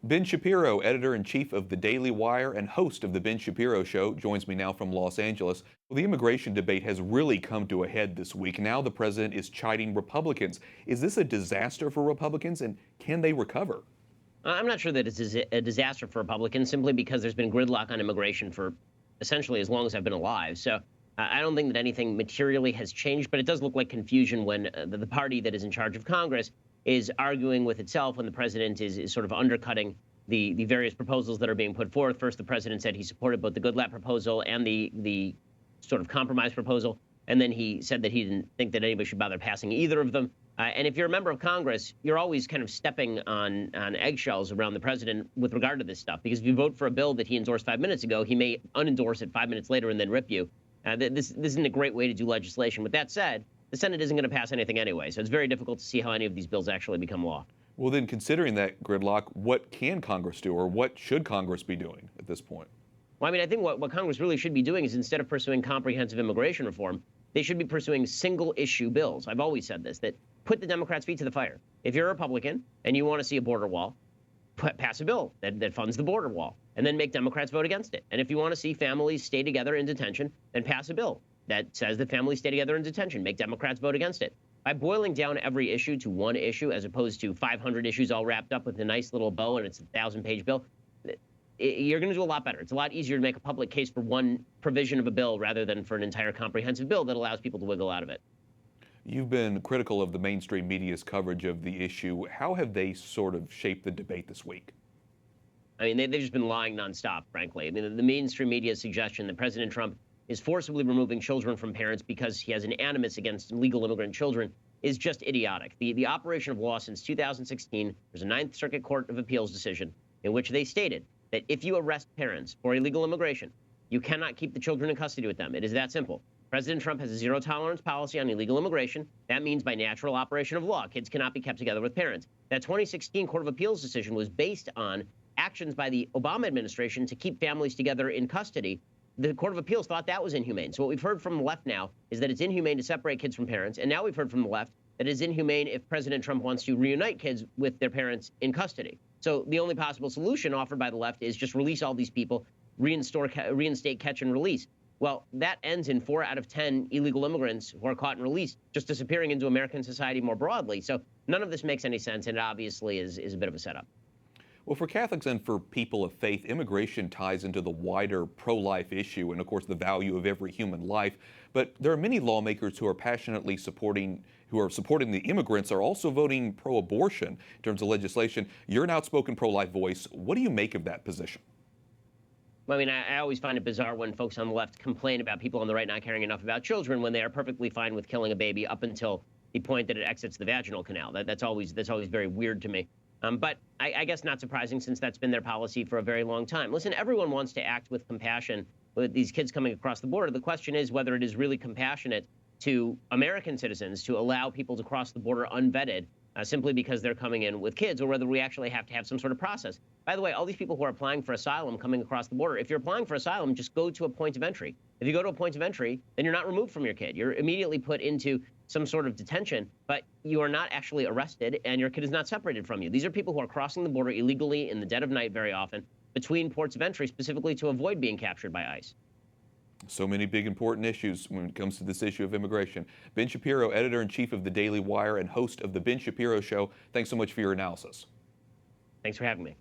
Ben Shapiro, editor-in-chief of the Daily Wire and host of the Ben Shapiro Show, joins me now from Los Angeles. Well, the immigration debate has really come to a head this week. Now the president is chiding Republicans. Is this a disaster for Republicans, and can they recover? I'm not sure that it's a disaster for Republicans simply because there's been gridlock on immigration for essentially as long as I've been alive. So I don't think that anything materially has changed, but it does look like confusion when the party that is in charge of Congress is arguing with itself when the president is sort of undercutting the various proposals that are being put forth. First, the president said he supported both the Goodlatte proposal and the sort of compromise proposal. And then he said that he didn't think that anybody should bother passing either of them. And if you're a member of Congress, you're always kind of stepping on eggshells around the president with regard to this stuff. Because if you vote for a bill that he endorsed 5 minutes ago, he may unendorse it 5 minutes later and then rip you. This isn't a great way to do legislation. With that said, the Senate isn't going to pass anything anyway. So it's very difficult to see how any of these bills actually become law. Well, then, considering that gridlock, what can Congress do, or what should Congress be doing at this point? Well, I mean, I think what Congress really should be doing is instead of pursuing comprehensive immigration reform, they should be pursuing single-issue bills. I've always said this, that put the Democrats' feet to the fire. If you're a Republican and you want to see a border wall, pass a bill that funds the border wall, and then make Democrats vote against it. And if you want to see families stay together in detention, then pass a bill that says that families stay together in detention. Make Democrats vote against it. By boiling down every issue to one issue as opposed to 500 issues all wrapped up with a nice little bow and it's a 1,000-page bill, you're going to do a lot better. It's a lot easier to make a public case for one provision of a bill rather than for an entire comprehensive bill that allows people to wiggle out of it. You've been critical of the mainstream media's coverage of the issue. How have they sort of shaped the debate this week? I mean, they've just been lying nonstop, frankly. I mean, the mainstream media's suggestion that President Trump is forcibly removing children from parents because he has an animus against illegal immigrant children is just idiotic. The operation of law since 2016, there's a Ninth Circuit Court of Appeals decision in which they stated that if you arrest parents for illegal immigration, you cannot keep the children in custody with them. It is that simple. President Trump has a zero-tolerance policy on illegal immigration. That means by natural operation of law, kids cannot be kept together with parents. That 2016 Court of Appeals decision was based on actions by the Obama administration to keep families together in custody. The Court of Appeals thought that was inhumane. So what we've heard from the left now is that it's inhumane to separate kids from parents. And now we've heard from the left that it's inhumane if President Trump wants to reunite kids with their parents in custody. So the only possible solution offered by the left is just release all these people, reinstate catch and release. Well, that ends in 4 out of 10 illegal immigrants who are caught and released just disappearing into American society more broadly. So none of this makes any sense, and it obviously is a bit of a setup. Well, for Catholics and for people of faith, immigration ties into the wider pro-life issue and, of course, the value of every human life. But there are many lawmakers who are passionately supporting the immigrants are also voting pro-abortion in terms of legislation. You're an outspoken pro-life voice. What do you make of that position? I mean, I always find it bizarre when folks on the left complain about people on the right not caring enough about children when they are perfectly fine with killing a baby up until the point that it exits the vaginal canal. That's always very weird to me. But I guess not surprising since that's been their policy for a very long time. Listen, everyone wants to act with compassion with these kids coming across the border. The question is whether it is really compassionate to American citizens to allow people to cross the border unvetted simply because they're coming in with kids, or whether we actually have to have some sort of process. By the way, all these people who are applying for asylum coming across the border, if you're applying for asylum, just go to a point of entry. If you go to a point of entry, then you're not removed from your kid. You're immediately put into some sort of detention, but you are not actually arrested, and your kid is not separated from you. These are people who are crossing the border illegally in the dead of night very often between ports of entry, specifically to avoid being captured by ICE. So many big, important issues when it comes to this issue of immigration. Ben Shapiro, editor-in-chief of the Daily Wire and host of the Ben Shapiro Show, thanks so much for your analysis. Thanks for having me.